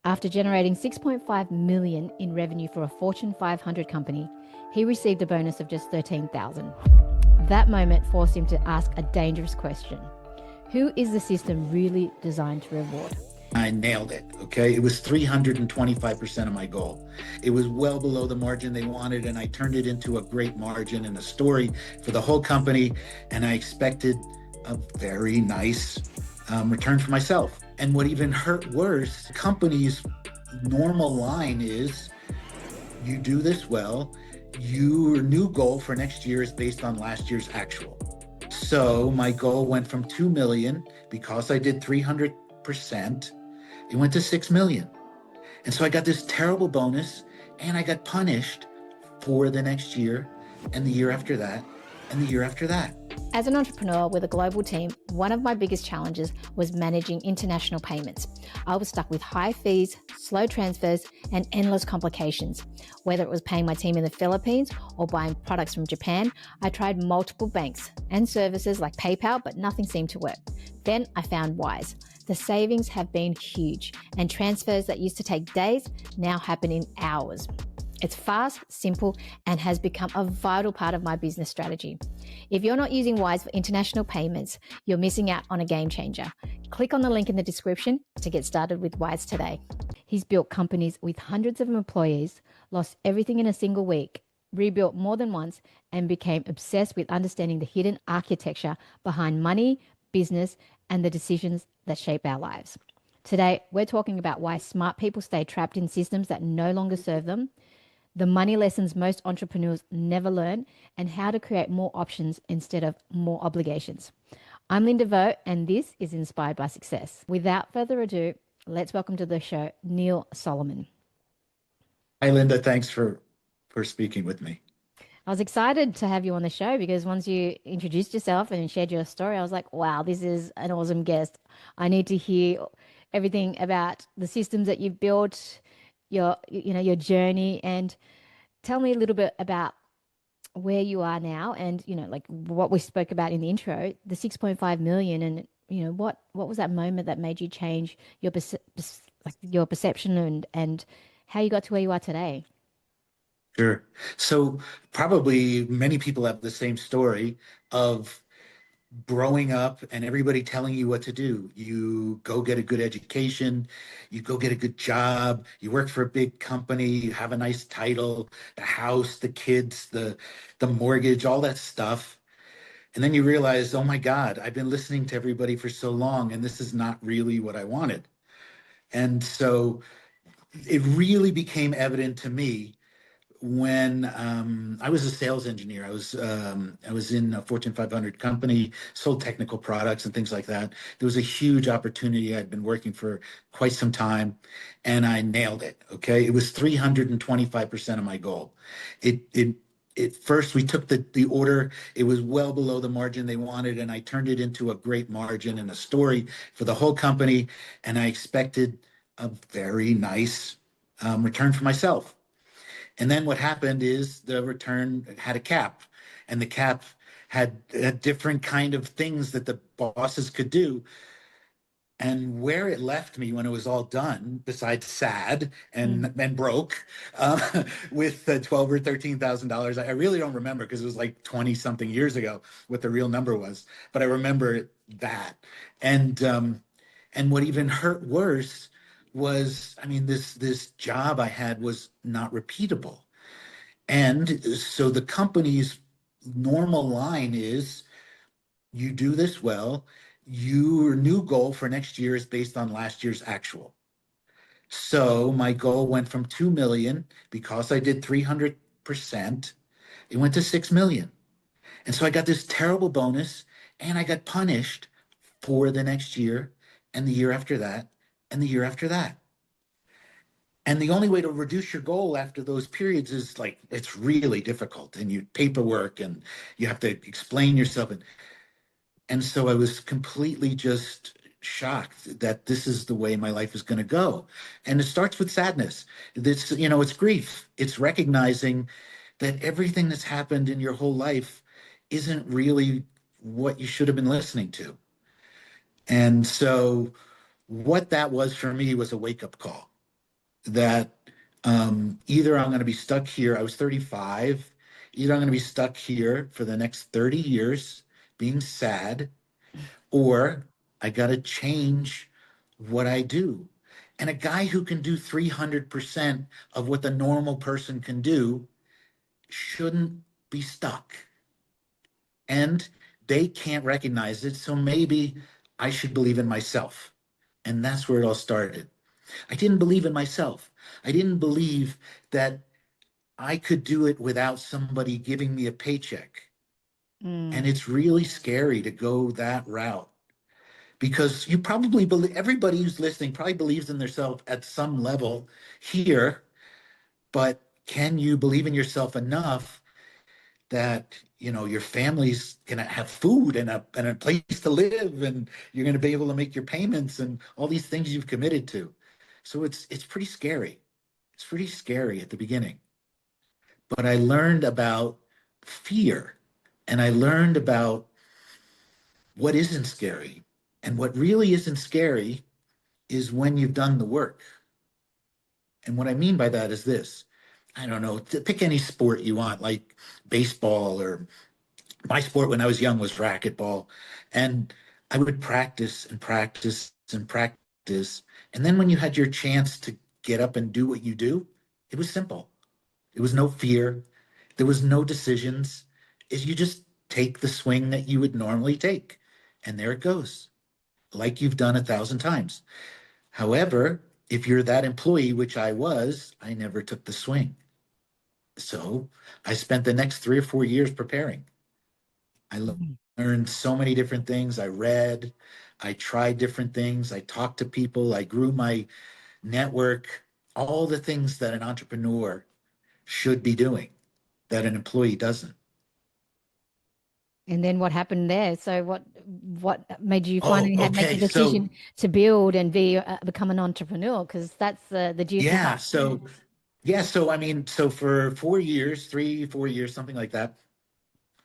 After generating 6.5 million in revenue for a Fortune 500 company, he received a bonus of just 13,000. That moment forced him to ask a dangerous question. Who is the system really designed to reward? I nailed it. Okay. It was 325% of my goal. It was well below the margin they wanted, and I turned it into a great margin and a story for the whole company. And I expected a very nice return for myself. And what even hurt worse, companies' normal line is you do this well, your new goal for next year is based on last year's actual. So my goal went from 2 million because I did 300%. It went to 6 million. And so I got this terrible bonus and I got punished for the next year and the year after that and the year after that. As an entrepreneur with a global team, one of my biggest challenges was managing international payments. I was stuck with high fees, slow transfers, and endless complications. Whether it was paying my team in the Philippines or buying products from Japan, I tried multiple banks and services like PayPal, but nothing seemed to work. Then I found Wise. The savings have been huge, and transfers that used to take days now happen in hours. It's fast, simple, and has become a vital part of my business strategy. If you're not using Wise for international payments, you're missing out on a game changer. Click on the link in the description to get started with Wise today. He's built companies with hundreds of employees, lost everything in a single week, rebuilt more than once, and became obsessed with understanding the hidden architecture behind money, business, and the decisions that shape our lives. Today, we're talking about why smart people stay trapped in systems that no longer serve them, the money lessons most entrepreneurs never learn, and how to create more options instead of more obligations. I'm Linda Vo, and this is Inspired by Success. Without further ado, let's welcome to the show, Neil Solomon. Hi, Linda. Thanks for speaking with me. I was excited to have you on the show because once you introduced yourself and shared your story, I was like, wow, this is an awesome guest. I need to hear everything about the systems that you've built, your journey, and tell me a little bit about where you are now and like what we spoke about in the intro, the 6.5 million, and what was that moment that made you change your your perception and how you got to where you are today. Sure. So probably many people have the same story of growing up and everybody telling you what to do. You go get a good education, you go get a good job, you work for a big company, you have a nice title, the house, the kids, the mortgage, all that stuff. And then you realize, oh my God, I've been listening to everybody for so long and this is not really what I wanted. And so it really became evident to me when I was a sales engineer. I was in a Fortune 500 company, sold technical products and things like that. There was a huge opportunity. I'd been working for quite some time, and I nailed it. Okay, it was 325% of my goal. It first we took the order. It was well below the margin they wanted, and I turned it into a great margin and a story for the whole company. And I expected a very nice return for myself. And then what happened is the return had a cap, and the cap had a different kind of things that the bosses could do. And where it left me when it was all done, besides sad and broke, with $12 or $13,000, I really don't remember because it was like 20 something years ago what the real number was. But I remember that. And what even hurt worse was, I mean, this job I had was not repeatable. And so the company's normal line is you do this well, your new goal for next year is based on last year's actual. So my goal went from 2 million because I did 300%. It went to 6 million. And so I got this terrible bonus and I got punished for the next year and the year after that and the year after that. And the only way to reduce your goal after those periods is like, it's really difficult and you paperwork and you have to explain yourself. And so I was completely just shocked that this is the way my life is going to go. And it starts with sadness. It's grief. It's recognizing that everything that's happened in your whole life isn't really what you should have been listening to. And so what that was for me was a wake-up call. that either I'm going to be stuck here. I was 35. Either I'm going to be stuck here for the next 30 years being sad, or I got to change what I do. And a guy who can do 300% of what the normal person can do shouldn't be stuck. And they can't recognize it. So maybe I should believe in myself. And that's where it all started. I didn't believe in myself. I didn't believe that I could do it without somebody giving me a paycheck. And Mm. it's really scary to go that route because you probably believe everybody who's listening probably believes in themselves at some level here, but can you believe in yourself enough that your family's gonna have food and a place to live and you're gonna be able to make your payments and all these things you've committed to? So it's pretty scary. It's pretty scary at the beginning. But I learned about fear and I learned about what isn't scary. And what really isn't scary is when you've done the work. And what I mean by that is this. I don't know, pick any sport you want, like baseball, or my sport when I was young was racquetball. And I would practice and practice and practice. And then when you had your chance to get up and do what you do, it was simple. There was no fear. There was no decisions. Is you just take the swing that you would normally take. And there it goes, like you've done 1,000 times. However, if you're that employee, which I was, I never took the swing. So I spent the next 3 or 4 years preparing. I learned so many different things. I read, I tried different things. I talked to people. I grew my network, all the things that an entrepreneur should be doing that an employee doesn't. And then what happened there? So what made you Oh, finally have make the okay. decision So to build and become an entrepreneur? Because that's the juicy yeah, part. so I mean, so for 4 years, 3, 4 years, something like that,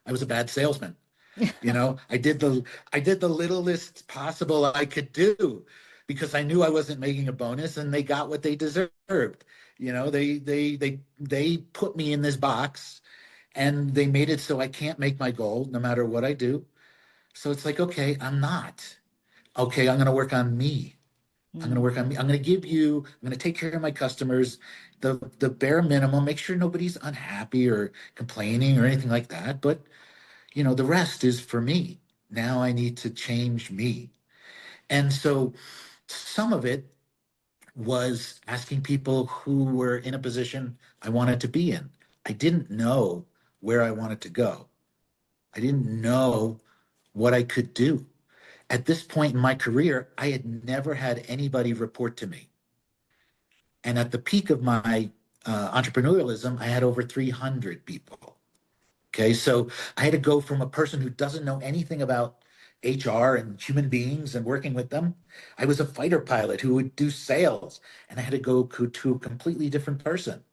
I was a bad salesman. I did the littlest possible I could do because I knew I wasn't making a bonus and they got what they deserved. They put me in this box and they made it so I can't make my goal no matter what I do. So it's like, okay, I'm not. Okay, I'm going to work on me. I'm going to Mm. work on me. I'm going to take care of my customers, the bare minimum, make sure nobody's unhappy or complaining or anything like that. But, the rest is for me. Now I need to change me. And so some of it was asking people who were in a position I wanted to be in. I didn't know where I wanted to go. I didn't know what I could do. At this point in my career, I had never had anybody report to me. And at the peak of my entrepreneurialism, I had over 300 people. Okay, so I had to go from a person who doesn't know anything about HR and human beings and working with them. I was a fighter pilot who would do sales, and I had to go to a completely different person.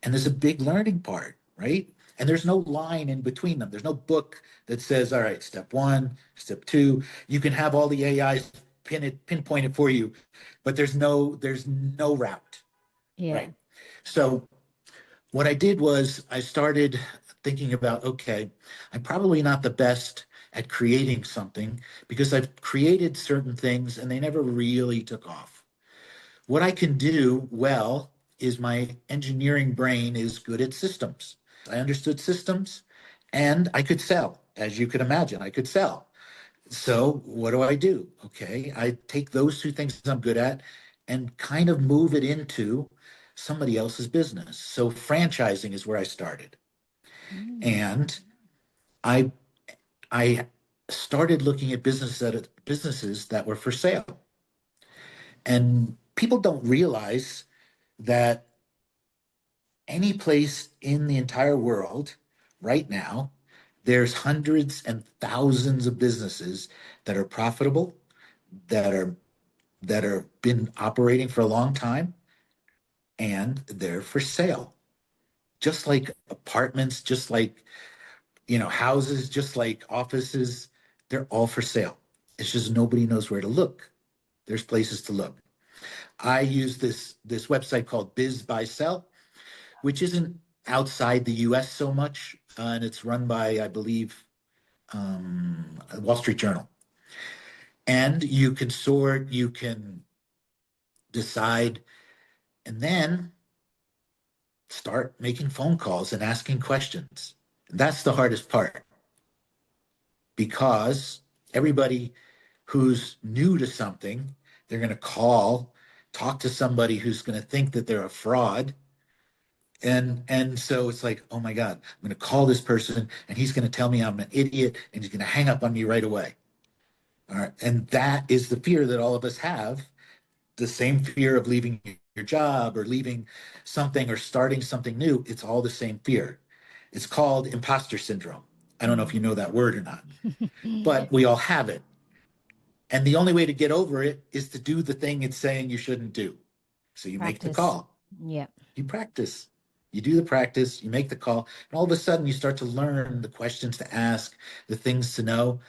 And there's a big learning part, right? And there's no line in between them. There's no book that says, all right, step one, step two. You can have all the AIs pinpoint it for you, but there's no route, Yeah. right? So what I did was I started thinking about, okay, I'm probably not the best at creating something because I've created certain things and they never really took off. What I can do well is my engineering brain is good at systems. I understood systems and I could sell. As you could imagine, I could sell. So what do I do? Okay, I take those two things I'm good at and kind of move it into somebody else's business. So franchising is where I started. Mm. And I I started looking at businesses that were for sale. And people don't realize that any place in the entire world right now, there's hundreds and thousands of businesses that are profitable, that are been operating for a long time, and they're for sale. Just like apartments, just like houses, just like offices, they're all for sale. It's just nobody knows where to look. There's places to look. I use this website called Biz Buy Sell, which isn't outside the US so much, and it's run by, I believe, Wall Street Journal. And you can sort, you can decide, and then start making phone calls and asking questions. That's the hardest part because everybody who's new to something, they're going to call, talk to somebody who's going to think that they're a fraud. And so it's like, oh my God, I'm going to call this person and he's going to tell me I'm an idiot and he's going to hang up on me right away. All right. And that is the fear that all of us have, the same fear of leaving your job or leaving something or starting something new. It's all the same fear. It's called imposter syndrome. I don't know if you know that word or not, but we all have it. And the only way to get over it is to do the thing it's saying you shouldn't do. So you make the Practice. call, Yeah. you practice, you do the practice, you make the call, and all of a sudden you start to learn the questions to ask, the things to know.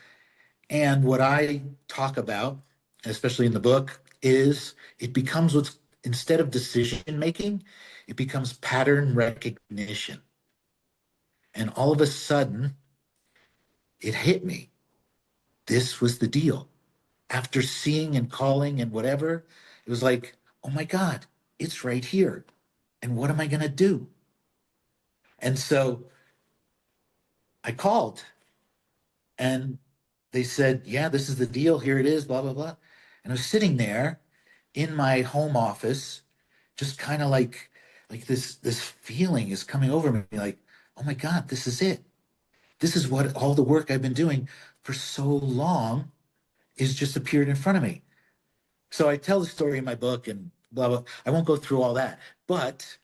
And what I talk about, especially in the book, is it becomes what's instead of decision making, it becomes pattern recognition. And all of a sudden, it hit me. This was the deal. After seeing and calling and whatever, it was like, oh my God, it's right here. And what am I going to do? And so I called and they said, yeah, this is the deal. Here it is, blah, blah, blah. And I was sitting there in my home office, just kind of like this feeling is coming over me, like, oh my God, this is it. This is what all the work I've been doing for so long is just appeared in front of me. So I tell the story in my book and blah, blah. I won't go through all that, but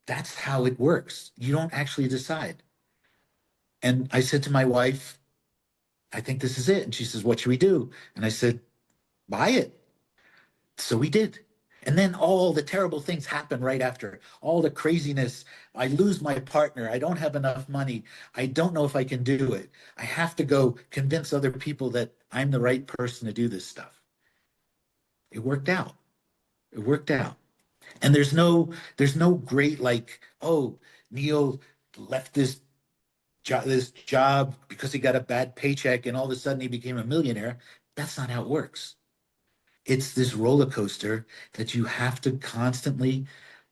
that's how it works. You don't actually decide. And I said to my wife, I think this is it. And she says, what should we do? And I said, buy it. So we did. And then all the terrible things happen right after, all the craziness. I lose my partner. I don't have enough money. I don't know if I can do it. I have to go convince other people that I'm the right person to do this stuff. It worked out. It worked out. And there's no great like, oh, Neil left this job because he got a bad paycheck and all of a sudden he became a millionaire. That's not how it works. It's this roller coaster that you have to constantly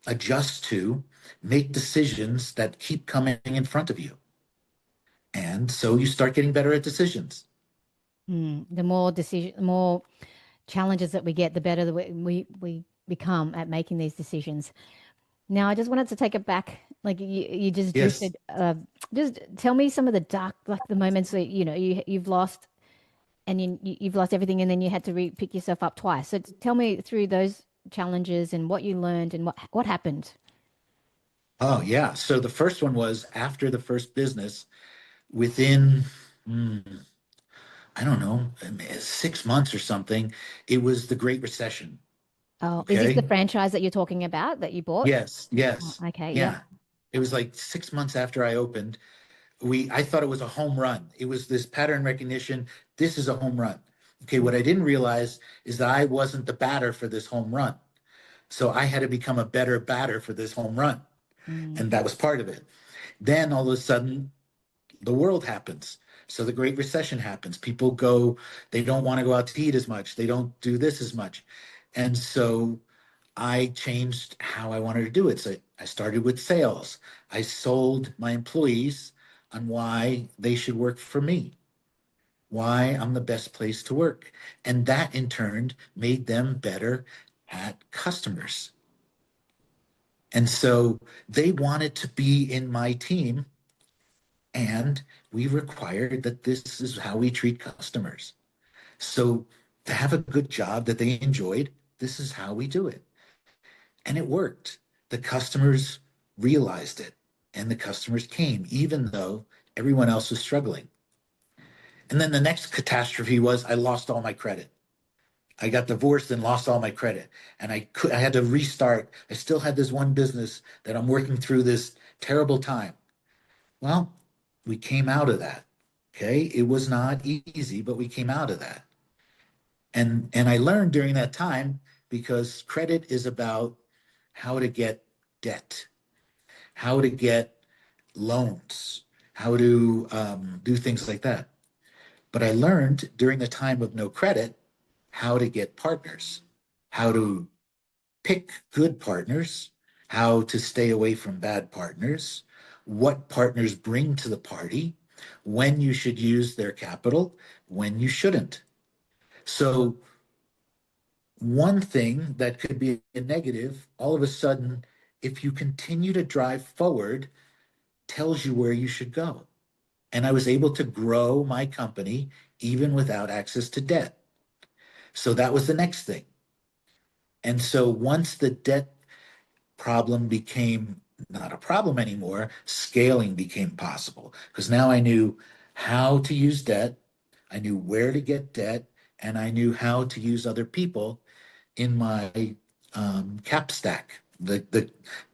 adjust to, make decisions that keep coming in front of you. And so you start getting better at decisions. The more challenges that we get, the better that we become at making these decisions. Now, I just wanted to take it back. Like you just Yes. drifted. Just tell me some of the dark, like the moments that you've lost, and you've lost everything, and then you had to pick yourself up twice. So tell me through those challenges and what you learned and what happened. Oh, yeah. So the first one was after the first business, within, hmm, I don't know, 6 months or something, it was the Great Recession. Oh, is this the Okay. franchise that you're talking about that you bought? Yes. Oh, Yes. okay. Yep. Yeah. It was like 6 months after I opened. I thought it was a home run. It was this pattern recognition. This is a home run. Okay. What I didn't realize is that I wasn't the batter for this home run. So I had to become a better batter for this home run. Mm, And that was part of it. Then all of a sudden, the world happens. So the Great Recession happens. People go, they don't want to go out to eat as much. They don't do this as much. And so I changed how I wanted to do it. So I started with sales. I sold my employees on why they should work for me, why I'm the best place to work. And that in turn made them better at customers. And so they wanted to be in my team, and we required that this is how we treat customers. So to have a good job that they enjoyed, this is how we do it. And it worked. The customers realized it and the customers came, even though everyone else was struggling. And then the next catastrophe was I lost all my credit. I got divorced and lost all my credit. And I had to restart. I still had this one business that I'm working through this terrible time. Well, we came out of that. Okay. It was not easy, but we came out of that. And I learned during that time because credit is about how to get debt, how to get loans, how to do things like that. But I learned during the time of no credit how to get partners, how to pick good partners, how to stay away from bad partners, what partners bring to the party, when you should use their capital, when you shouldn't. So, one thing that could be a negative, all of a sudden, if you continue to drive forward, tells you where you should go. And I was able to grow my company even without access to debt. So that was the next thing. And so once the debt problem became not a problem anymore, scaling became possible because now I knew how to use debt, I knew where to get debt, and I knew how to use other people in my cap stack, the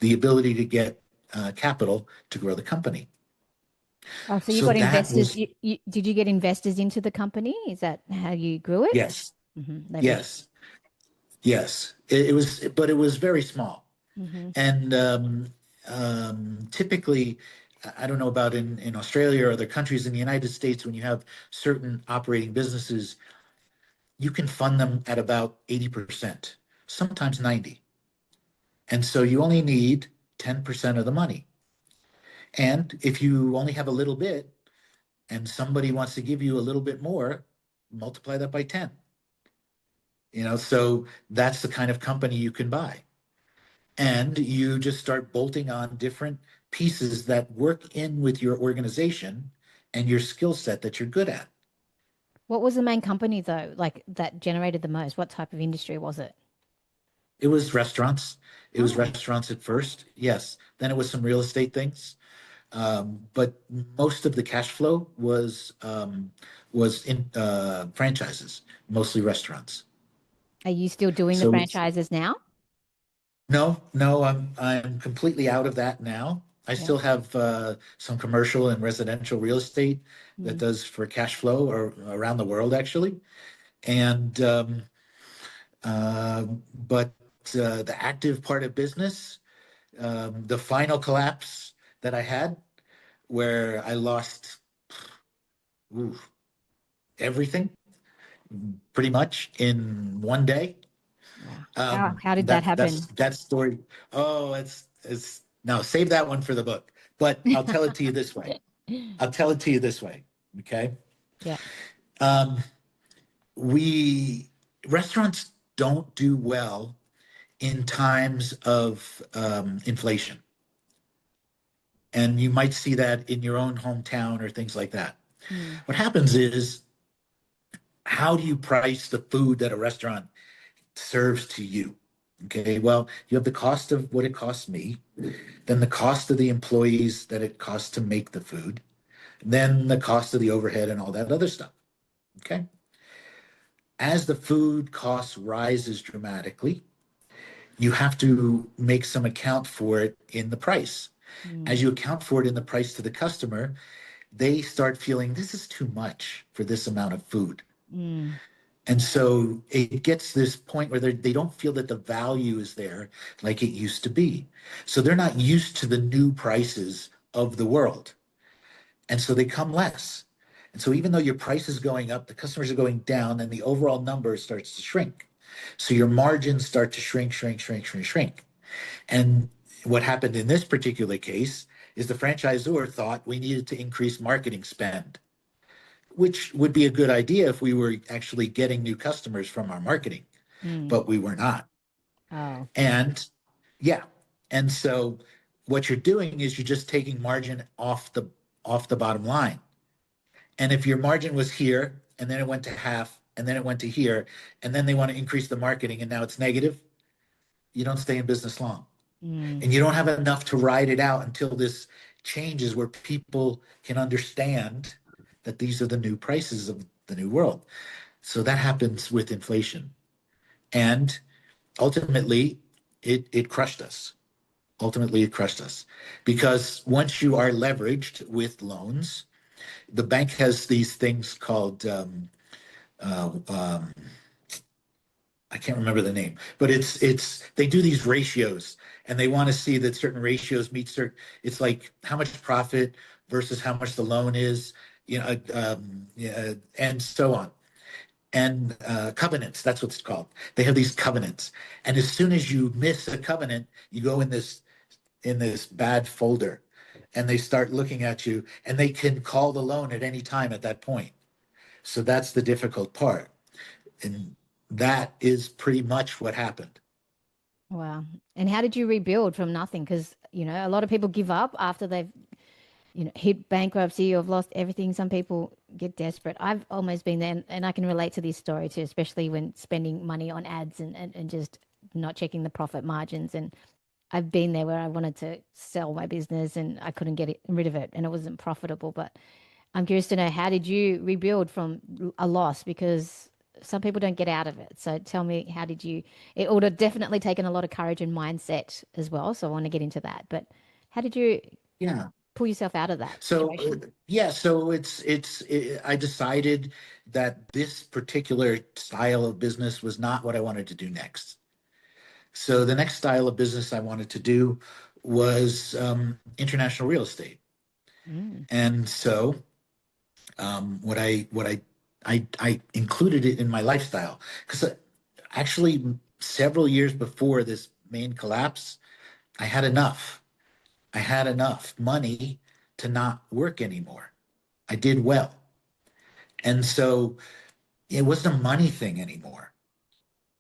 ability to get capital to grow the company. Oh, so you So got that investors. was Did you get investors into the company? Is that how you grew it? yes, Leverage. yes, yes. It was, but it was very small. Mm-hmm. And typically, I don't know about in Australia or other countries, in the United States, when you have certain operating businesses, you can fund them at about 80%, sometimes 90. And so you only need 10% of the money. And if you only have a little bit and somebody wants to give you a little bit more, multiply that by 10. So that's the kind of company you can buy. And you just start bolting on different pieces that work in with your organization and your skill set that you're good at. What was the main company though, like that generated the most? What type of industry was it? It was restaurants. It was Oh, restaurants at first, yes. Then it was some real estate things, but most of the cash flow was in franchises, mostly restaurants. are you still doing the So franchises now? no, no, I'm completely out of that now. I Yeah. still have some commercial and residential real estate that Mm. does for cash flow or around the world actually, and but the active part of business, the final collapse that I had, where I lost ooh, everything pretty much in one day. Wow. How did that That's happen? that story. Oh, it's no, save that one for the book. But I'll tell it to you this way. I'll tell it to you this way. Okay. Yeah. Um, we restaurants don't do well in times of inflation. And you might see that in your own hometown or things like that. Mm. What happens is, how do you price the food that a restaurant serves to you? Okay, well, you have the cost of what it costs me, then the cost of the employees that it costs to make the food, then the cost of the overhead and all that other stuff. Okay. As the food cost rises dramatically, you have to make some account for it in the price. As Mm. you account for it in the price to the customer, they start feeling this is too much for this amount of food. Mm. And so it gets this point where they don't feel that the value is there like it used to be. So they're not used to the new prices of the world. And so they come less. And so even though your price is going up, the customers are going down, and the overall number starts to shrink. So your margins start to shrink, shrink, shrink, shrink, shrink. And what happened in this particular case is the franchisor thought we needed to increase marketing spend, which would be a good idea if we were actually getting new customers from our marketing, Mm. but we were not. Oh. And yeah, and so what you're doing is you're just taking margin off the bottom line. And if your margin was here and then it went to half and then it went to here and then they want to increase the marketing and now it's negative, you don't stay in business long. Mm. And you don't have enough to ride it out until this changes where people can understand that these are the new prices of the new world. So that happens with inflation. And ultimately, it crushed us. Ultimately, it crushed us because once you are leveraged with loans, the bank has these things called, uh, um, I can't remember the name, but it's they do these ratios and they want to see that certain ratios meet certain. It's like how much profit versus how much the loan is, yeah, and so on. And covenants, that's what it's called. They have these covenants, and as soon as you miss a covenant, you go in this bad folder, and they start looking at you, and they can call the loan at any time at that point. So that's the difficult part. And that is pretty much what happened. Wow. And how did you rebuild from nothing? Because, a lot of people give up after they've, hit bankruptcy or have lost everything. Some people get desperate. I've almost been there, and I can relate to this story too, especially when spending money on ads and just not checking the profit margins. And I've been there where I wanted to sell my business and I couldn't rid of it and it wasn't profitable. But I'm curious to know, how did you rebuild from a loss? Because some people don't get out of it. So tell me, how did you? It would have definitely taken a lot of courage and mindset as well. So I want to get into that. But how did you Yeah. pull yourself out of that So situation? yeah, so I decided that this particular style of business was not what I wanted to do next. So the next style of business I wanted to do was international real estate. Mm. And so what I included it in my lifestyle because actually several years before this main collapse, I had enough. I had enough money to not work anymore. I did well. And so it wasn't a money thing anymore.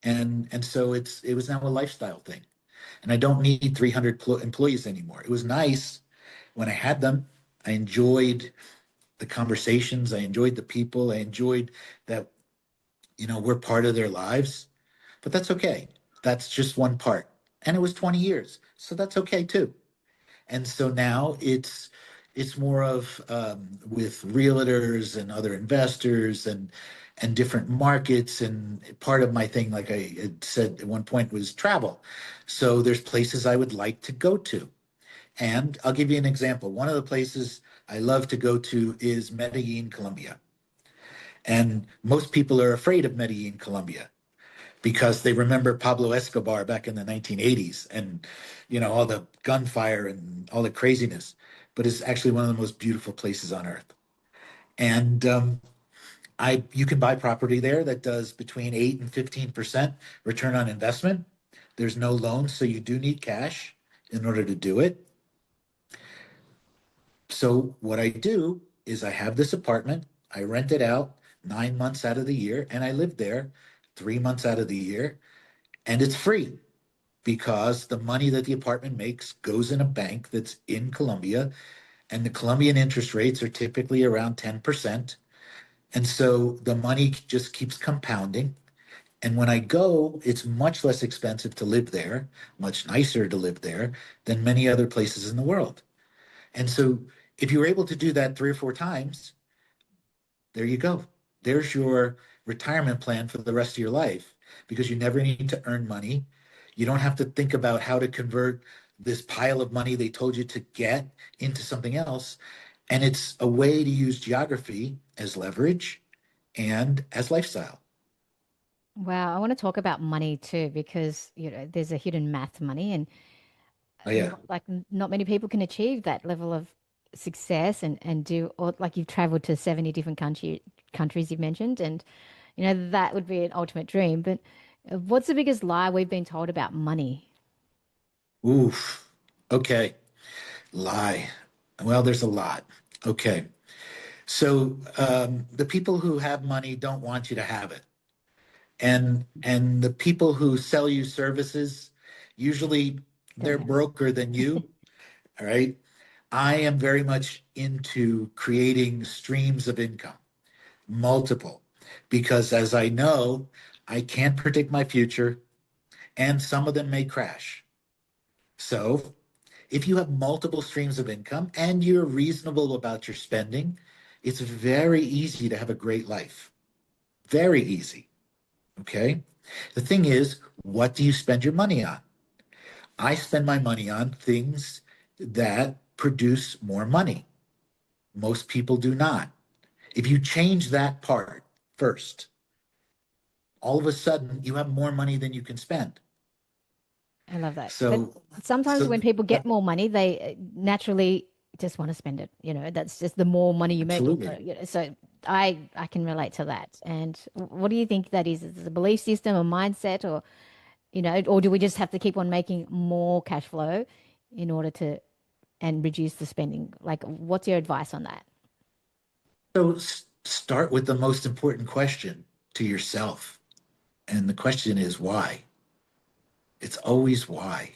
And so it was now a lifestyle thing. And I don't need 300 employees anymore. It was nice when I had them. I enjoyed the conversations. I enjoyed the people. I enjoyed that, we're part of their lives. But that's okay. That's just one part. And it was 20 years. So that's okay too. And so now it's more of with realtors and other investors and different markets. And part of my thing, like I had said at one point, was travel. So there's places I would like to go to. And I'll give you an example. One of the places I love to go to is Medellin, Colombia. And most people are afraid of Medellin, Colombia because they remember Pablo Escobar back in the 1980s and all the gunfire and all the craziness. But it's actually one of the most beautiful places on earth. And I you can buy property there that does between 8 and 15% return on investment. There's no loans, so you do need cash in order to do it. So what I do is I have this apartment, I rent it out 9 months out of the year, and I live there 3 months out of the year, and it's free because the money that the apartment makes goes in a bank that's in Colombia, and the Colombian interest rates are typically around 10%. And so the money just keeps compounding. And when I go, it's much less expensive to live there, much nicer to live there than many other places in the world. And so if you were able to do that 3 or 4 times, there you go. There's your retirement plan for the rest of your life because you never need to earn money. You don't have to think about how to convert this pile of money they told you to get into something else. And it's a way to use geography as leverage and as lifestyle. Wow, I want to talk about money too, because there's a hidden math money, and Oh, yeah. not many people can achieve that level of success and do, or like you've traveled to 70 different countries you've mentioned, and that would be an ultimate dream. But what's the biggest lie we've been told about money? Oof. Okay. Lie. Well, there's a lot. Okay. So the people who have money don't want you to have it. And the people who sell you services, usually Don't they're have it. broker than you. All right. I am very much into creating streams of income, multiple, because as I know, I can't predict my future and some of them may crash. So if you have multiple streams of income and you're reasonable about your spending, it's very easy to have a great life. Very easy. Okay. The thing is, what do you spend your money on? I spend my money on things that produce more money. Most people do not. If you change that part first, all of a sudden you have more money than you can spend. I love that. But So, sometimes so when people uh, get more money, they naturally just want to spend it. That's just the more money you make. absolutely. So I can relate to that. And what do you think that is? Is it a belief system, a mindset, or do we just have to keep on making more cash flow in order to and reduce the spending? Like, what's your advice on that? So start with the most important question to yourself. And the question is why? It's always why.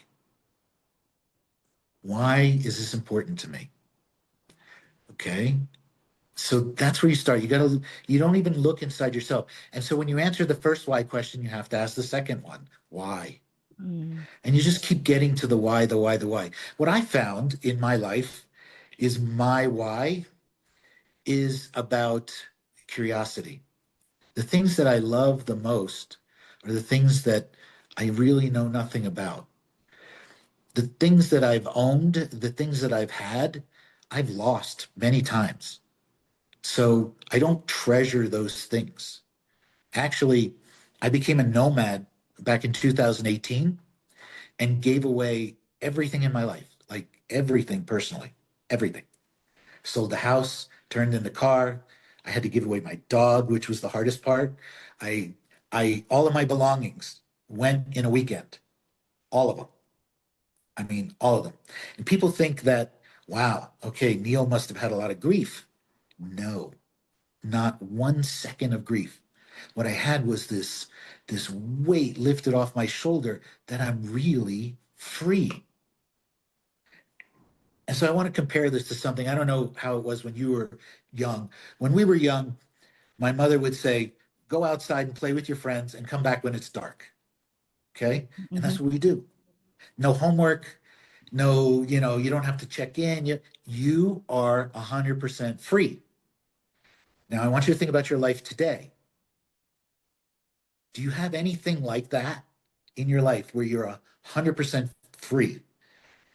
Why is this important to me? Okay. So that's where you start. You don't even look inside yourself. And so when you answer the first why question, you have to ask the second one, why? Mm, And you just keep getting to the why, the why, the why. What I found in my life is my why is about curiosity. The things that I love the most are the things that I really know nothing about. The things that I've owned, the things that I've had, I've lost many times. So I don't treasure those things. Actually, I became a nomad back in 2018 and gave away everything in my life, like everything personally, everything. Sold the house, turned in the car. I had to give away my dog, which was the hardest part. I, all of my belongings went in a weekend, all of them. I mean, all of them. And people think that, wow, okay, Neil must have had a lot of grief. No, not 1 second of grief. What I had was this weight lifted off my shoulder that I'm really free. And so I want to compare this to something. I don't know how it was when you were young. When we were young, my mother would say, go outside and play with your friends and come back when it's dark. Okay. And hmm that's what we do. No homework, no, you don't have to check in. You are 100% free. Now, I want you to think about your life today. Do you have anything like that in your life where you're 100% free?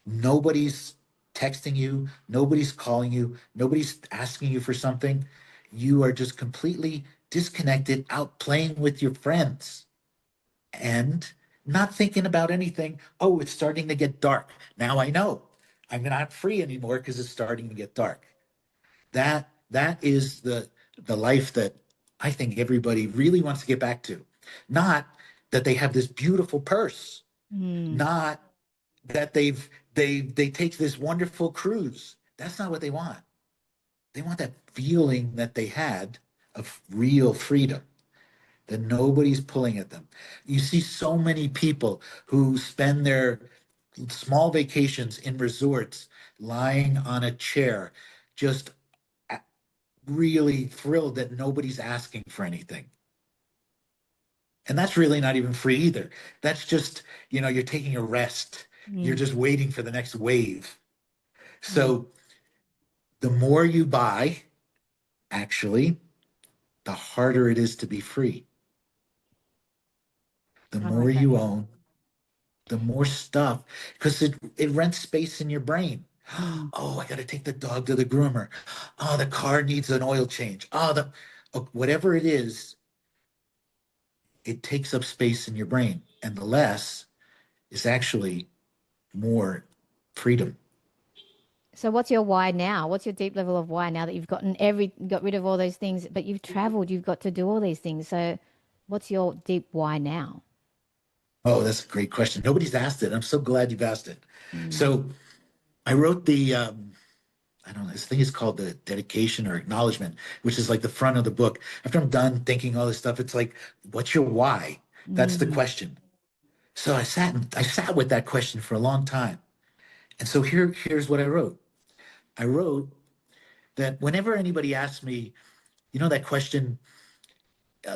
Nobody's texting you, nobody's calling you, nobody's asking you for something. You are just completely disconnected, out playing with your friends and not thinking about anything. Oh, it's starting to get dark. Now I know I'm not free anymore because it's starting to get dark. That is the life that I think everybody really wants to get back to. Not that they have this beautiful purse, Mm, not that they take this wonderful cruise. That's not what they want. They want that feeling that they had of real freedom, that nobody's pulling at them. You see so many people who spend their small vacations in resorts lying on a chair, just really thrilled that nobody's asking for anything. And that's really not even free either. That's just, you're taking a rest. You're mm, just waiting for the next wave. mm. So the more you buy, actually, the harder it is to be free. The I more like that. you own, the more stuff, because it rents space in your brain. Mm. Oh, I got to take the dog to the groomer. Oh, the car needs an oil change. Whatever it takes up space in your brain. And the less is actually more freedom. So what's your why now? What's your deep level of why now that you've got rid of all those things, but you've traveled, you've got to do all these things. So what's your deep why now? Oh, that's a great question. Nobody's asked it. I'm so glad you've asked it. Mm, So I wrote I don't know, this thing is called the dedication or acknowledgement, which is like the front of the book. After I'm done thinking all this stuff, it's like, what's your why? That's the mm, question. So I sat with that question for a long time. And so here's what I wrote. I wrote that whenever anybody asks me, that question,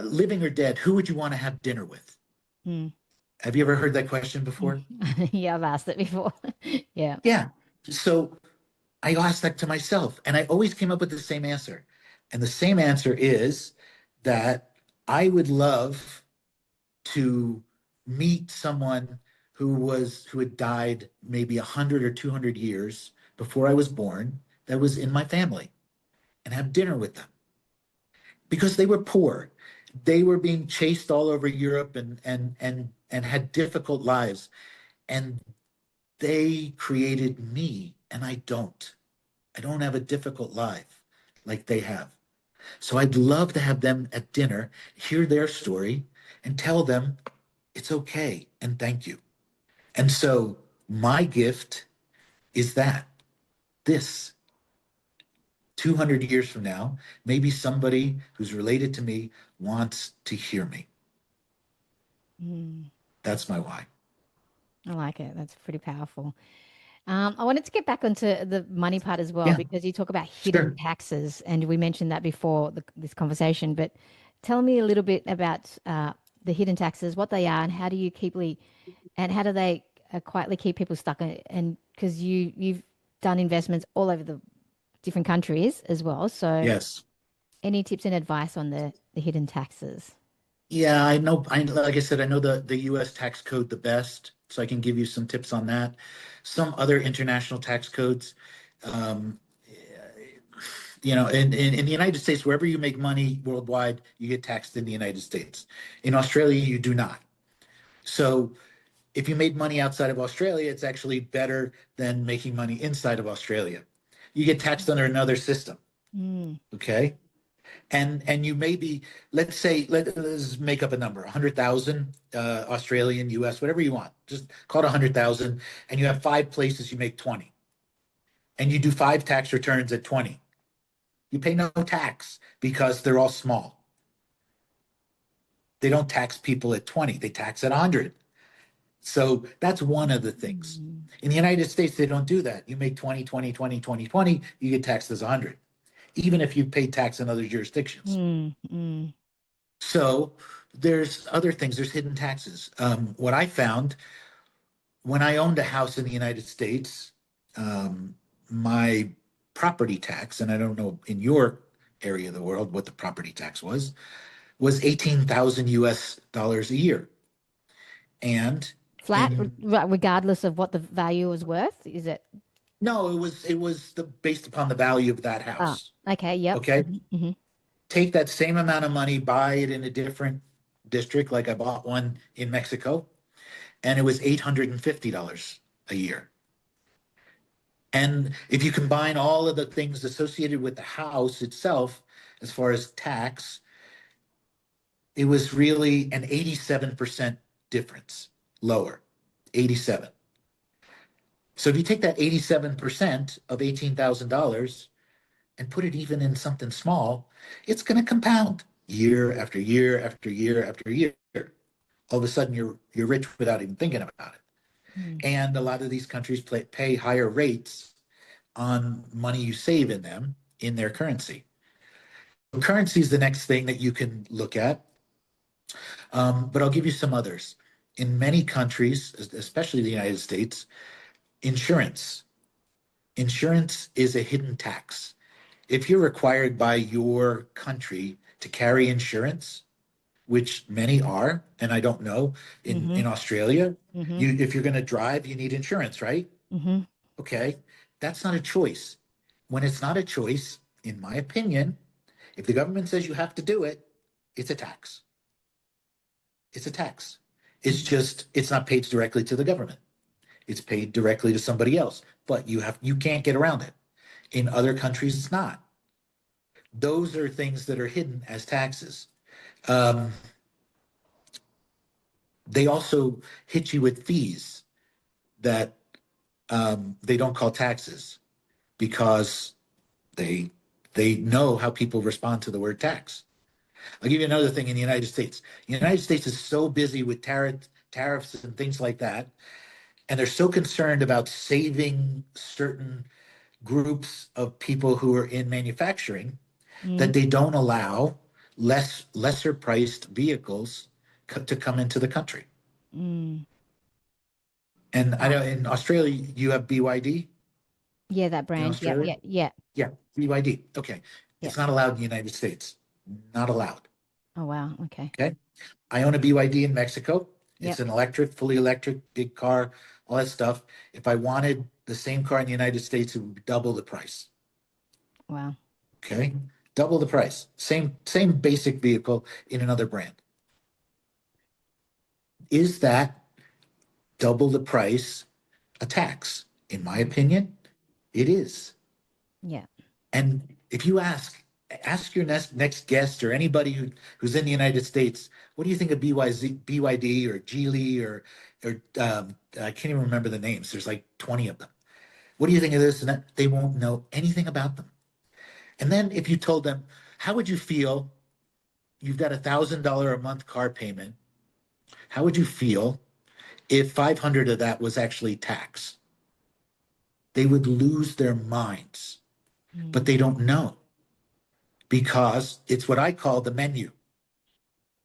living or dead, who would you want to have dinner with? mm, Have you ever heard that question mm. before? Yeah, I've asked it before. Yeah. Yeah. So I asked that to myself, and I always came up with the same answer. And the same answer is that I would love to meet someone who had died maybe 100 or 200 years before I was born, that was in my family, and have dinner with them because they were poor. They were being chased all over Europe and had difficult lives. And they created me, and I don't. I don't have a difficult life like they have. So I'd love to have them at dinner, hear their story, and tell them it's okay and thank you. And so my gift is that this 200 years from now, maybe somebody who's related to me wants to hear me. Mm, That's my why. I like it. That's pretty powerful. I wanted to get back onto the money part as well Yeah, because you talk about hidden sure. taxes, and we mentioned that before this conversation. But tell me a little bit about the hidden taxes, what they are, and how do you and how do they quietly keep people stuck? And because you've done investments all over the different countries as well, so Yes. any tips and advice on the hidden taxes? Yeah, I know. Like I said, I know the U.S. tax code the best, so I can give you some tips on that. Some other international tax codes, um, in the United States, wherever you make money worldwide, you get taxed in the United States. In Australia, you do not. So if you made money outside of Australia, it's actually better than making money inside of Australia. You get taxed under another system. Mm, Okay. And you may be, let's make up a number, 100,000 Australian, US, whatever you want. Just call it 100,000, and you have five places you make 20, and you do five tax returns at 20. You pay no tax because they're all small. They don't tax people at 20, they tax at 100. So that's one of the things. mm, In the United States, they don't do that. You make 20, 20, 20, 20, 20, you get taxed as 100, even if you pay tax in other jurisdictions. mm, mm, So there's other things, there's hidden taxes. What I found when I owned a house in the United States, um, my property tax, and I don't know in your area of the world what the property tax was 18,000 US dollars a year. And flat, in regardless of what the value is worth, is it? no, it was based upon the value of that Ah, house. okay, yep. Okay. Hmm. Take that same amount of money, buy it in a different district, like I bought one in Mexico, and it was $850 a year. And if you combine all of the things associated with the house itself, as far as tax, it was really an 87% difference lower. 87. So if you take that 87% of $18,000 and put it even in something small, it's going to compound year after year after year after year. All of a sudden, you're rich without even thinking about it. Mm, And a lot of these countries pay higher rates on money you save in them in their currency. Currency is the next thing that you can look at, but I'll give you some others. In many countries, especially the United States, insurance. Insurance is a hidden tax. If you're required by your country to carry insurance, which many are, and I don't know, mm-hmm, in Australia, mm-hmm, you if you're going to drive, you need insurance, right? mm-hmm. Okay, that's not a choice. When it's not a choice, in my opinion, if the government says you have to do it, it's a tax. It's a tax. It's Mm, just it's not paid directly to the government. It's paid directly to somebody else, but you can't get around it. In other countries, it's not. Those are things that are hidden as taxes. Um, they also hit you with fees that they don't call taxes because they they know how people respond to the word tax. I'll give you another thing in the United States. The United States is so busy with tariffs and things like that, and they're so concerned about saving certain groups of people who are in manufacturing mm, that they don't allow lesser priced vehicles to come into the country. mm. And I Wow. know in Australia you have BYD Yeah, that in brand. Yep, Australia. yep, yep, Yeah, BYD. Okay, yep. it's not allowed in the United States. Not allowed. Oh, wow. Okay. Okay. I own a BYD in Mexico. It's Yep. an electric, fully electric, big car, all that stuff. If I wanted the same car in the United States, it would be double the price. Wow. Okay. Double the price. Same basic vehicle in another brand. Is that double the price a tax? In my opinion, it is. Yeah. And if you ask your next guest or anybody who's in the United States, what do you think of BYD or Geely or I can't even remember the names. There's like 20 of them. What do you think of this and that? They won't know anything about them. And then if you told them, how would you feel? You've got $1,000 a month car payment. How would you feel if 500 of that was actually tax? They would lose their minds, but Mm. they don't know because it's what I call the menu.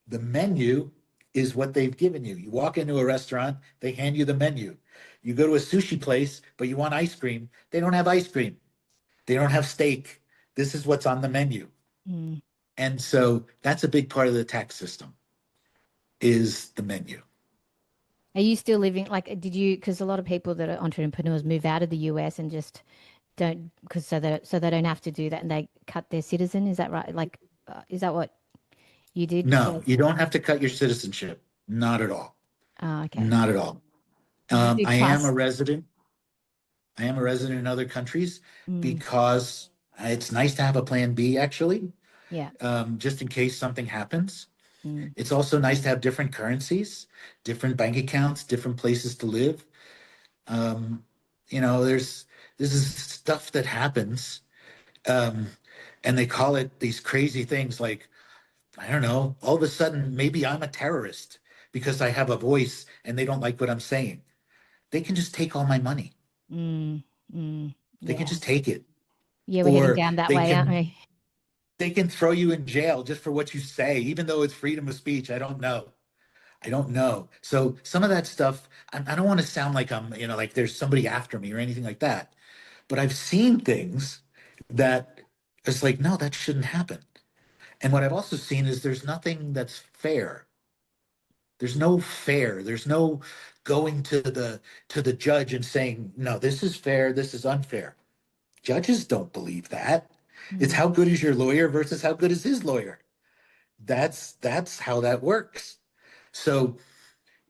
The menu is what they've given you. You walk into a restaurant, they hand you the menu. You go to a sushi place, but you want ice cream, they don't have ice cream. They don't have steak. This is what's on the menu. Mm. And so that's a big part of the tax system is the menu. Are you still living like did you because a lot of people that are entrepreneurs move out of the US and just don't because so they don't have to do that and they cut their citizen, is that right? Like is that what you did? No, you don't have to cut your citizenship. Not at all. Oh, okay. Not at all. Did you do I am a trust? resident. I am a resident in other countries Mm. because it's nice to have a plan B, actually, Yeah. just in case something happens. Mm. It's also nice to have different currencies, different bank accounts, different places to live. Um, this is stuff that happens, um, and they call it these crazy things like I don't know. All of a sudden, maybe I'm a terrorist because I have a voice and they don't like what I'm saying. They can just take all my money. Mm. Mm. They can Yeah. just take it, Yeah, we're heading or down that they way, aren't can we? they can throw you in jail just for what you say, even though it's freedom of speech. I don't know. I don't know. So some of that stuff, I don't want to sound like like there's somebody after me or anything like that. But I've seen things that it's like, no, that shouldn't happen. And what I've also seen is there's nothing that's fair. There's no fair. There's no going to the judge and saying, no, this is fair, this is unfair. Judges don't believe that. It's Mm. how good is your lawyer versus how good is his lawyer. That's how that works. So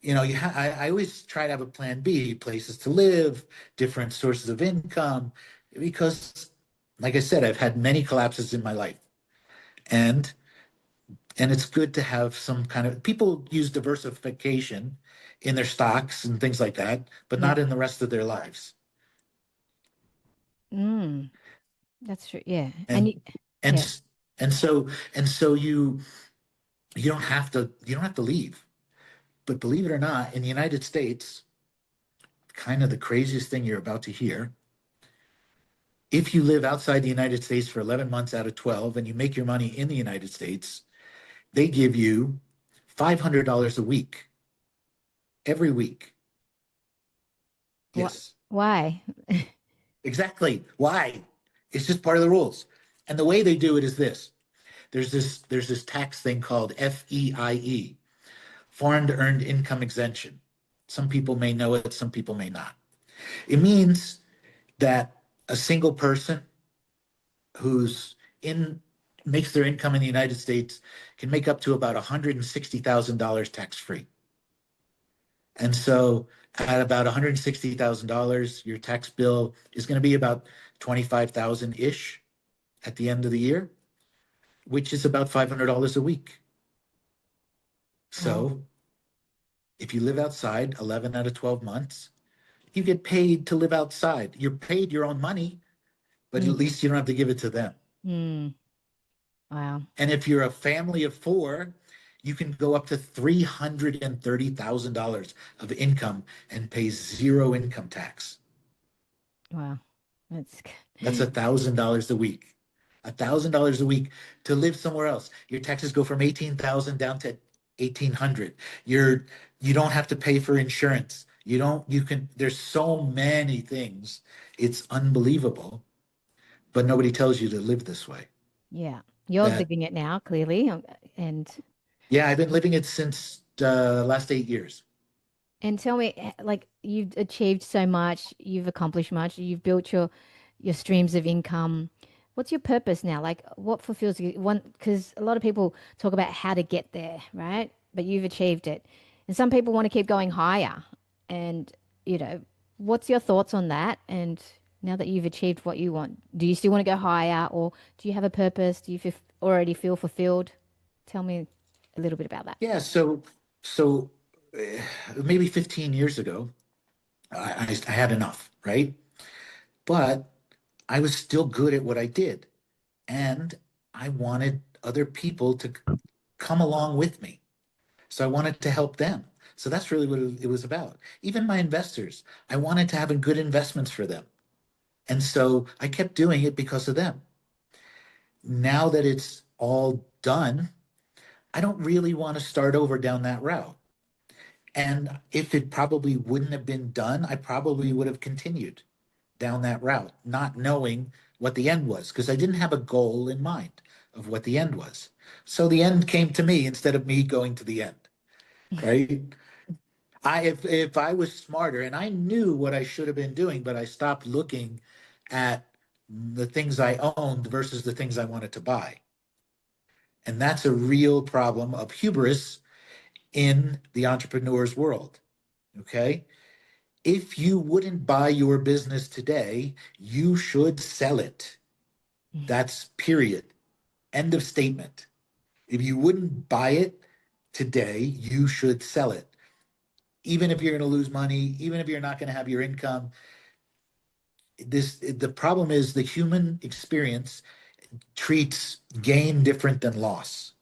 I always try to have a plan B, places to live, different sources of income, because, like I said, I've had many collapses in my life, and it's good to have some kind of people use diversification in their stocks and things like that, but Yeah. not in the rest of their lives. Mm. That's true. Yeah. And And yeah. and and so you don't have to leave. But believe it or not, in the United States, kind of the craziest thing you're about to hear, if you live outside the United States for 11 months out of 12 and you make your money in the United States, they give you $500 a week every week. What? Yes, Why? exactly. Why? It's just part of the rules. And the way they do it is this. There's this tax thing called FEIE, foreign earned income exemption. Some people may know it, some people may not. It means that a single person who's in makes their income in the United States can make up to about $160,000 tax free. And so at about $160,000, your tax bill is going to be about 25,000 ish at the end of the year, which is about $500 a week. Wow. So if you live outside 11 out of 12 months, you get paid to live outside. You're paid your own money, but at Mm. least you don't have to give it to them. Mm. Wow. And if you're a family of four, you can go up to $330,000 of income and pay zero income tax. Wow. That's That's $1,000 a week. $1,000 a week to live somewhere else. Your taxes go from 18,000 down to 1,800. You don't have to pay for insurance. You can, there's so many things. It's unbelievable, but nobody tells you to live this way. yeah. You're That, living it now, clearly. And yeah, I've been living it since the last 8 years. tell me, like you've achieved so much, you've accomplished much, you've built your streams of income. what's your purpose now? Like, what fulfills you? One, because a lot of people talk about how to get there, right? But you've achieved it, and some people want to keep going higher. And you know, what's your thoughts on that? And now that you've achieved what you want, do you still want to go higher, or do you have a purpose? Do you already feel fulfilled? Tell me a little bit about that. Yeah, so maybe 15 years ago, I had enough, right? But I was still good at what I did, and I wanted other people to come along with me. So I wanted to help them. So that's really what it was about. Even my investors, I wanted to have good investments for them. And so I kept doing it because of them. Now that it's all done, I don't really want to start over down that route. And if it probably wouldn't have been done, I probably would have continued down that route, not knowing what the end was, because I didn't have a goal in mind of what the end was. So the end came to me instead of me going to the end, right? If I was smarter and I knew what I should have been doing, but I stopped looking at the things I owned versus the things I wanted to buy. And that's a real problem of hubris in the entrepreneur's world. Okay. If you wouldn't buy your business today, you should sell it. That's period. End of statement. If you wouldn't buy it today, you should sell it. Even if you're going to lose money, even if you're not going to have your income, the problem is the human experience treats gain different than loss.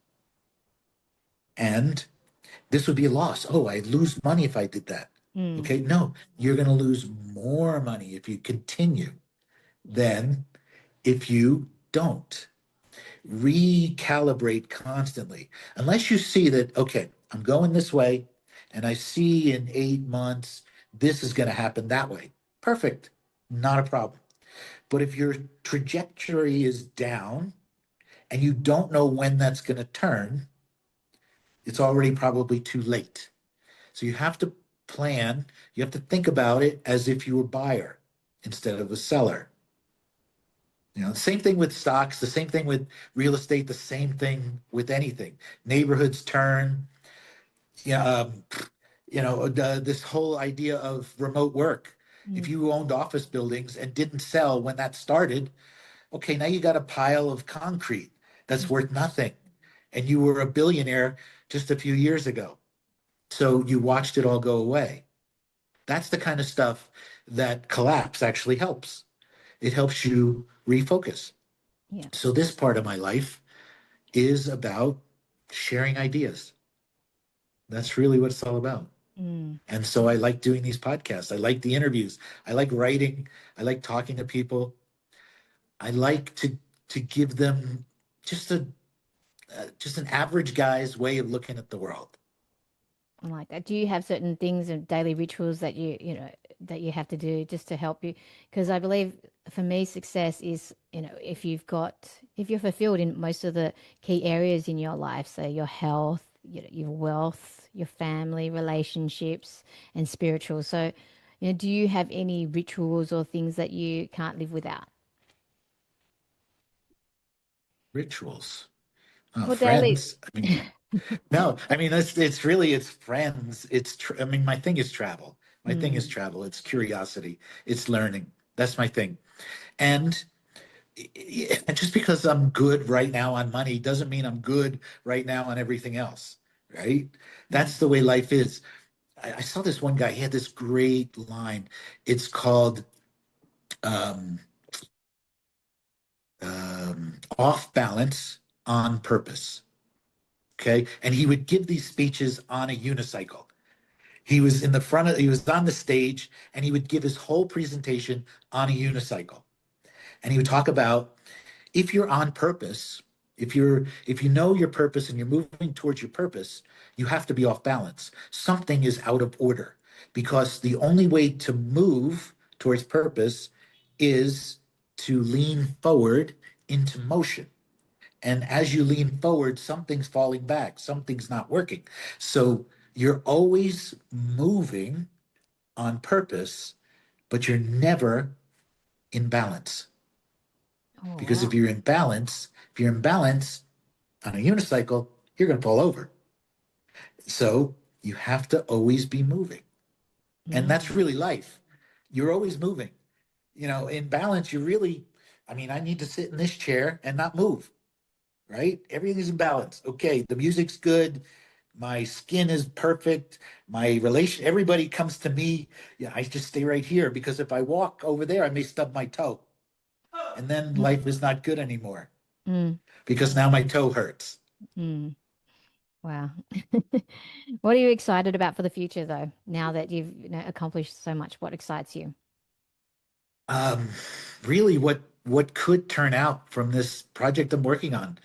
And this would be a loss. Oh, I'd lose money if I did that. Mm, Okay, no, you're going to lose more money if you continue than if you don't. Recalibrate constantly. Unless you see that, okay, I'm going this way, and I see in 8 months this is going to happen that way. Perfect. Not a problem. But if your trajectory is down and you don't know when that's going to turn, it's already probably too late. So you have to plan, you have to think about it as if you were a buyer instead of a seller. The same thing with stocks, the same thing with real estate, the same thing with anything. Neighborhoods turn, yeah, this whole idea of remote work. If mm, you owned office buildings and didn't sell when that started, okay, now you got a pile of concrete that's worth nothing. And you were a billionaire just a few years ago. So you watched it all go away. That's the kind of stuff that collapse actually helps. It helps you refocus. yeah. So this part of my life is about sharing ideas. That's really what it's all about. Mm. And so I like doing these podcasts. I like the interviews. I like writing. I like talking to people. I like to give them just a just an average guy's way of looking at the world. I like that. Do you have certain things and daily rituals that that you have to do just to help you? Because I believe for me, success is, if you're fulfilled in most of the key areas in your life, so your health, your wealth, your family, relationships, and spiritual. So, do you have any rituals or things that you can't live without? Rituals. Oh, Well, daily. friends. I mean, no, I mean it's really it's friends. I mean my thing is travel. My thing is Mm, travel. It's curiosity. It's learning. That's my thing. And and just because I'm good right now on money doesn't mean I'm good right now on everything else, right? mm. That's the way life is. I saw this one guy. He had this great line. It's called um, "Off Balance on Purpose." Okay, and he would give these speeches on a unicycle. He was on the stage, and he would give his whole presentation on a unicycle. And he would talk about if you're on purpose, if you know your purpose and you're moving towards your purpose, you have to be off balance. Something is out of order because the only way to move towards purpose is to lean forward into motion. And as you lean forward, something's falling back, something's not working. So you're always moving on purpose, but you're never in balance. Oh, Because wow. if you're in balance on a unicycle, you're going to fall over. So you have to always be moving. And that's Mm. really life. You're always moving. In balance, you're really, I mean, I need to sit in this chair and not move, right? Everything's in balance. Okay, the music's good. My skin is perfect. My relation, everybody comes to me. Yeah, I just stay right here because if I walk over there, I may stub my toe. And then Mm. life is not good anymore Mm. because now my toe hurts. Mm. Wow. What are you excited about for the future, though, now that you've accomplished so much? What excites you? Um, Really, what could turn out from this project I'm working on?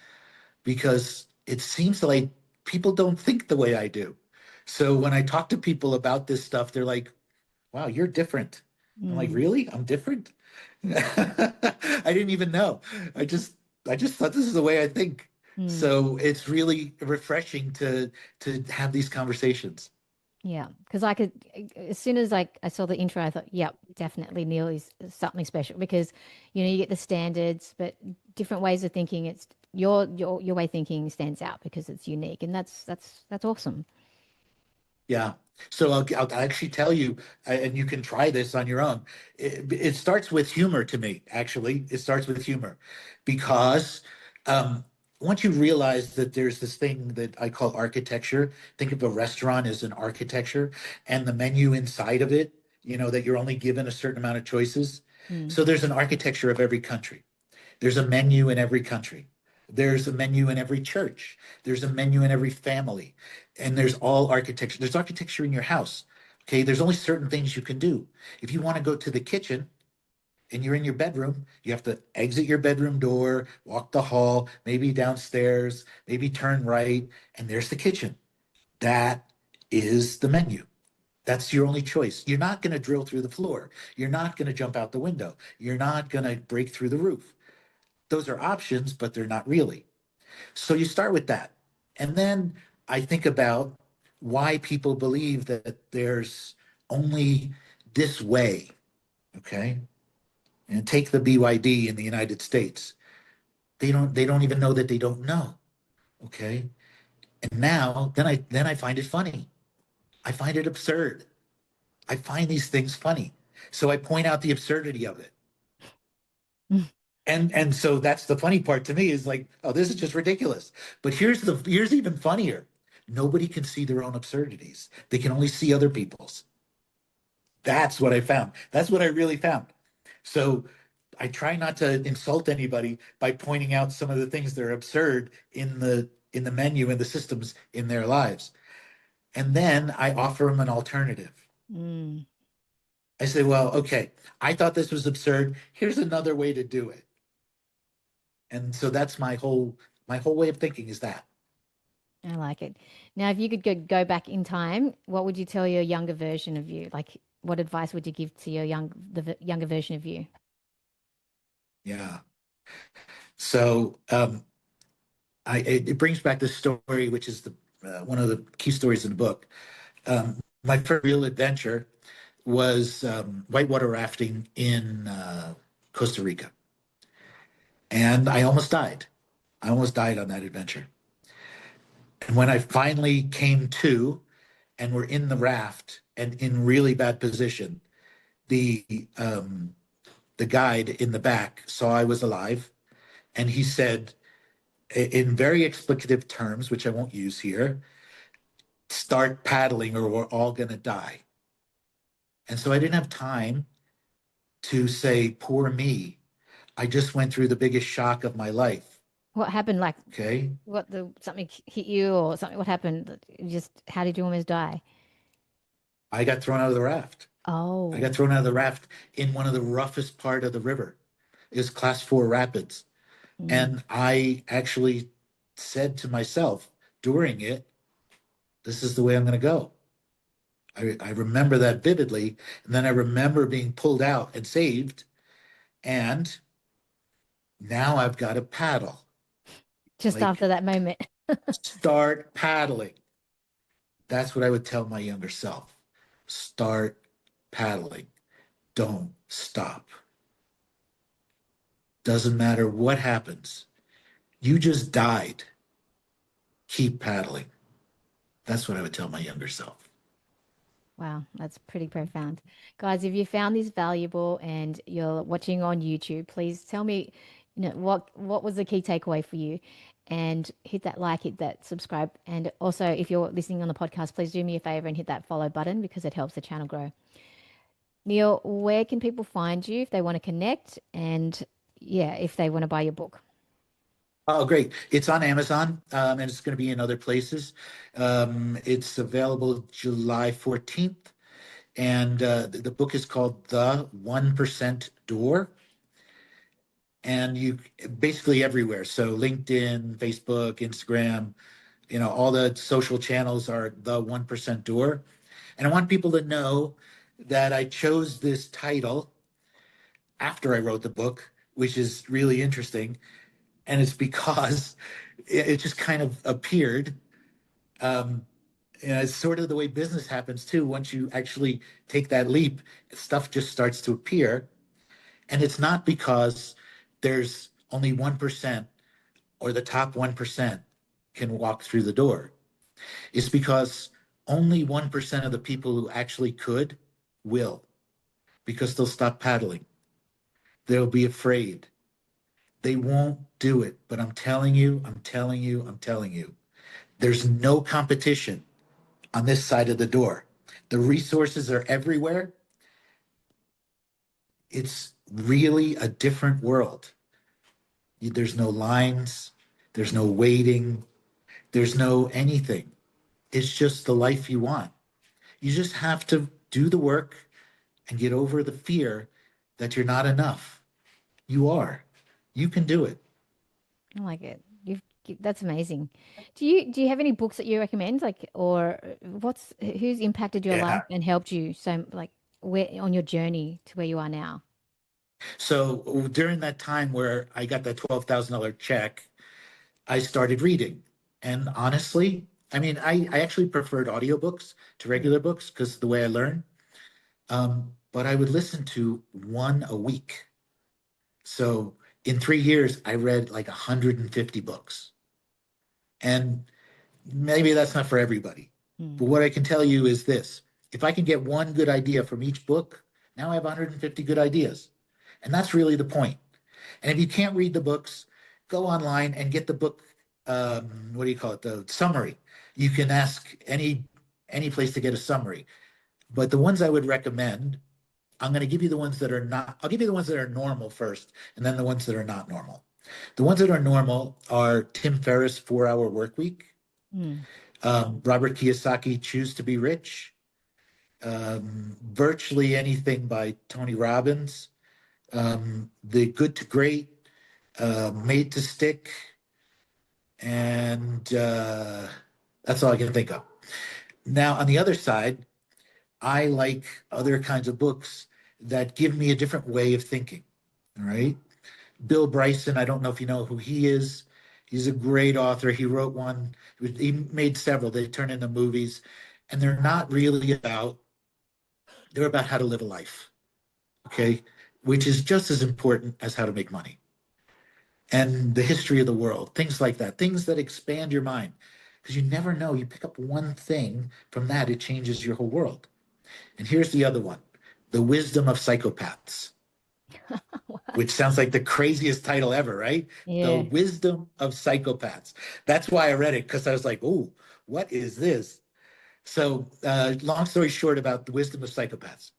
Because it seems like people don't think the way I do. So when I talk to people about this stuff, they're like, "Wow, you're different." I'm like, Mm. "Really? I'm different?" I didn't even know. I just I just thought this is the way I think. Mm. So it's really refreshing to have these conversations. Yeah, because I could, as soon as I saw the intro, I thought, yep, definitely Neil is something special because, you get the standards, but different ways of thinking. It's your way of thinking stands out because it's unique, and that's awesome. Yeah. So I'll actually tell you, and you can try this on your own. It starts with humor to me, actually. It starts with humor because um, once you realize that there's this thing that I call architecture, think of a restaurant as an architecture and the menu inside of it, that you're only given a certain amount of choices. Mm. So there's an architecture of every country. There's a menu in every country. There's a menu in every church. There's a menu in every family. And there's all architecture. There's architecture in your house. Okay. There's only certain things you can do. If you want to go to the kitchen and you're in your bedroom, you have to exit your bedroom door, walk the hall, maybe downstairs, maybe turn right, and there's the kitchen. That is the menu. That's your only choice. You're not going to drill through the floor. You're not going to jump out the window. You're not going to break through the roof. Those are options, but they're not really. So you start with that. And then I think about why people believe that there's only this way. Okay. And take the BYD in the United States. They don't even know that they don't know. Okay. And now then I find it funny. I find it absurd. I find these things funny. So I point out the absurdity of it. And so that's the funny part to me is like, oh, this is just ridiculous. But here's even funnier. Nobody can see their own absurdities. They can only see other people's. That's what I found. That's what I really found. So I try not to insult anybody by pointing out some of the things that are absurd in the menu and the systems in their lives. And then I offer them an alternative. Mm. I say, well, okay, I thought this was absurd. Here's another way to do it. And so that's my whole way of thinking is that. I like it. Now, if you could go back in time, what would you tell your younger version of you? Like, what advice would you give to younger version of you? Yeah. So it brings back this story, which is the one of the key stories in the book. My first real adventure was whitewater rafting in Costa Rica, and I almost died. I almost died on that adventure. And when I finally came to, and were in the raft and in really bad position, the um, the guide in the back saw I was alive, and he said, in very explicative terms, which I won't use here, start paddling or we're all going to die. And so I didn't have time to say, poor me. I just went through the biggest shock of my life. What happened? Like, Okay. something hit you or something? What happened? Just how did you almost die? I got thrown out of the raft. I got Oh. thrown out of the raft in one of the roughest part of the river. It was class 4 rapids. Mm. And I actually said to myself during it, this is the way I'm going to go. I remember that vividly. And then I remember being pulled out and saved. And now I've got to paddle. Just Like, after that moment. start paddling. That's what I would tell my younger self. Start paddling. Don't stop. Doesn't matter what happens. You just died. Keep paddling. That's what I would tell my younger self. Wow, that's pretty profound. Guys, if you found this valuable and you're watching on YouTube, please tell me, what was the key takeaway for you? And hit that like, hit that subscribe. And also, if you're listening on the podcast, please do me a favor and hit that follow button because it helps the channel grow. Neil, where can people find you if they want to connect and yeah, if they want to buy your book? Oh, great. It's on Amazon, and it's going to be in other places. It's available July 14th, and the book is called The 1% Door, and you basically everywhere. So LinkedIn, Facebook, Instagram, all the social channels are The 1% Door. And I want people to know that I chose this title after I wrote the book, which is really interesting. And it's because it just kind of appeared. Um, and it's sort of the way business happens too. Once you actually take that leap, stuff just starts to appear. And it's not because there's only 1% or the top 1% can walk through the door. It's because only 1% of the people who actually could will, because they'll stop paddling. They'll be afraid. They won't do it. But I'm telling you, I'm telling you, I'm telling you, there's no competition on this side of the door. The resources are everywhere. It's really a different world. There's no lines, there's no waiting, there's no anything. It's just the life you want. You just have to do the work and get over the fear that you're not enough. You are. You can do it. I like it. That's amazing. Do you have any books that you recommend? Like, or who's impacted your life Yeah. and helped you so like where on your journey to where you are now? So during that time where I got that $12,000 check, I started reading. And honestly, I mean, I actually preferred audiobooks to Mm. regular books because the way I learn. But I would listen to one a week. So in 3 years, I read like 150 books. And maybe that's not for everybody. But Mm. what I can tell you is this: if I can get one good idea from each book, now I have 150 good ideas. And that's really the point. And if you can't read the books, go online and get the book. What do you call it? The summary. You can ask any place to get a summary. But the ones I would recommend, I'm going to give you the ones that are not. I'll give you the ones that are normal first, and then the ones that are not normal. The ones that are normal are Tim Ferriss' 4 Hour Work Week, Mm. Robert Kiyosaki, Choose to Be Rich, virtually anything by Tony Robbins, The Good to Great, Made to Stick, and that's all I can think of. Now, on the other side, I like other kinds of books that give me a different way of thinking. All right. Bill Bryson, I don't know if you know who he is. He's a great author. He wrote one, he made several. They turn into movies, and they're about how to live a life. Okay. Which is just as important as how to make money and the history of the world, things like that, things that expand your mind. Because you never know. You pick up one thing from that, it changes your whole world. And here's the other one: The Wisdom of Psychopaths, which sounds like the craziest title ever, right? The Yeah. Wisdom of Psychopaths. That's why I read it, because I was like, oh, what is this? So, long story short about the wisdom of psychopaths,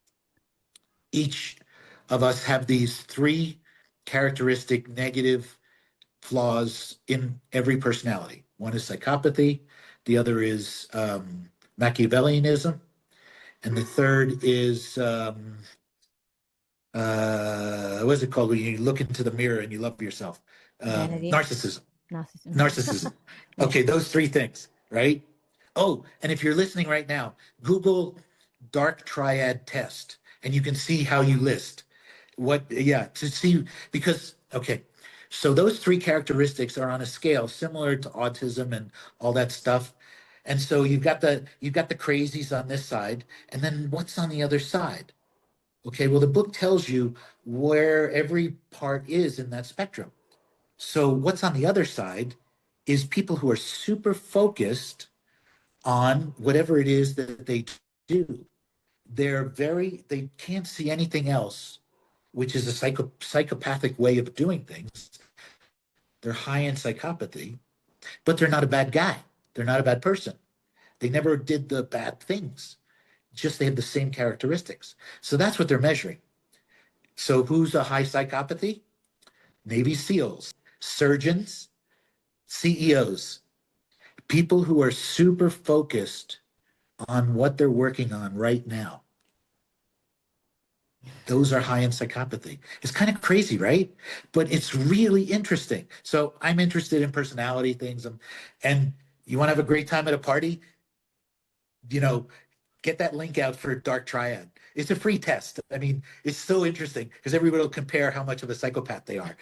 each of us have these three characteristic negative flaws in every personality. One is psychopathy, the other is Machiavellianism, and the third is what's it called when you look into the mirror and you love yourself? Vanity, Narcissism. narcissism. Narcissism. Yeah. Okay, those three things, right? Oh, and if you're listening right now, Google dark triad test and you can see how you list yeah, to see, because, okay, so those three characteristics are on a scale similar to autism and all that stuff. And so you've got the crazies on this side, and then what's on the other side? Okay, well, the book tells you where every part is in that spectrum. So what's on the other side is people who are super focused on whatever it is that they do. They can't see anything else, which is a psychopathic way of doing things. They're high in psychopathy, but they're not a bad guy. They're not a bad person. They never did the bad things. Just they have the same characteristics. So that's what they're measuring. So who's a high psychopathy? Navy SEALs, surgeons, CEOs, people who are super focused on what they're working on right now. Those are high in psychopathy. It's kind of crazy, right? But it's really interesting. So I'm interested in personality things. And you want to have a great time at a party? You know, get that link out for Dark Triad. It's a free test. I mean, it's so interesting because everybody will compare how much of a psychopath they are.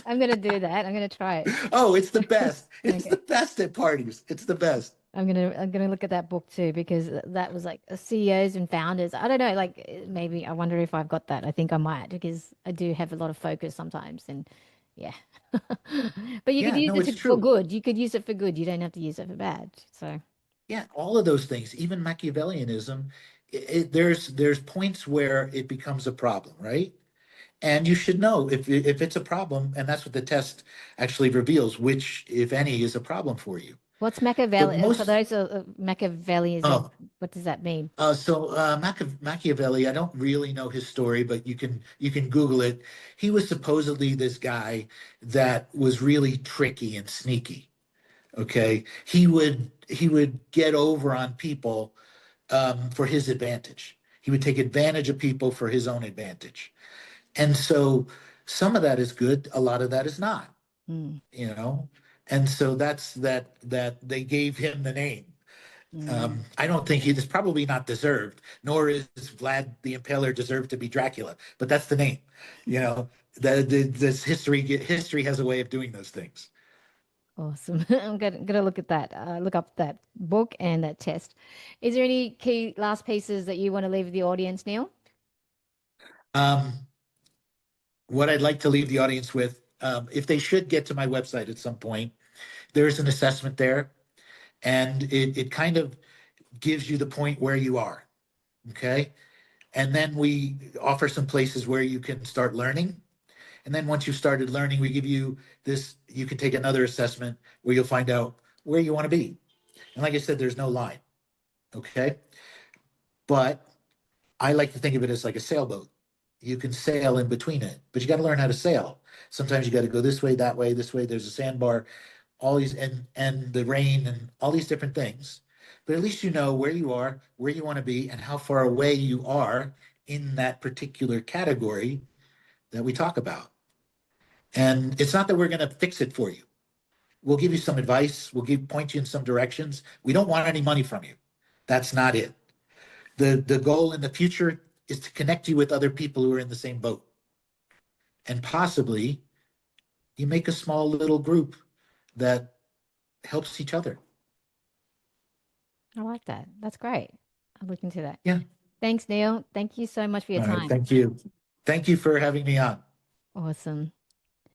I'm gonna do that. I'm gonna try it. Oh, it's the best. It's the Okay. best at parties. It's the best. I'm gonna look at that book too because that was like CEOs and founders. I don't know, like maybe I wonder if I've got that. I think I might because I do have a lot of focus sometimes and yeah. But you could Yeah, use no, it it's for true. good. You could use it for good. You don't have to use it for bad. So Yeah, all of those things, even Machiavellianism, there's points where it becomes a problem, right? And you should know if it's a problem, and that's what the test actually reveals, which, if any, is a problem for you. what's But Machiavelli? For most, those Machiavellianism, oh, what does that mean? Machiavelli, I don't really know his story, but you can Google it. He was supposedly this guy that was really tricky and sneaky. Okay, he would get over on people for his advantage. He would take advantage of people for his own advantage. And so some of that is good, a lot of that is not, Mm, you know. And so that they gave him the name. mm. I don't think he is probably not deserved, nor is Vlad the Impaler deserved to be Dracula, but that's the name. You know, this history has a way of doing those things. Awesome. I'm gonna look at that, look up that book and that test. Is there any key last pieces that you want to leave with the audience, Neil? Um, what I'd like to leave the audience with, if they should get to my website at some point, there's an assessment there, and it kind of gives you the point where you are. Okay. And then we offer some places where you can start learning. And then once you've started learning, we give you this, you can take another assessment where you'll find out where you want to be. And like I said, there's no line. Okay. But I like to think of it as like a sailboat. You can sail in between it, but you got to learn how to sail. Sometimes you got to go this way, that way, this way. There's a sandbar, all these, and the rain, and all these different things. But at least you know where you are, where you want to be, and how far away you are in that particular category that we talk about. And it's not that we're going to fix it for you. We'll give you some advice. Point you in some directions. We don't want any money from you. That's not it. The goal in the future is to connect you with other people who are in the same boat. And possibly you make a small little group that helps each other. I like that. That's great. I'll look into that. Yeah. Thanks, Neil. Thank you so much for your All right. time. Thank you. Thank you for having me on. Awesome.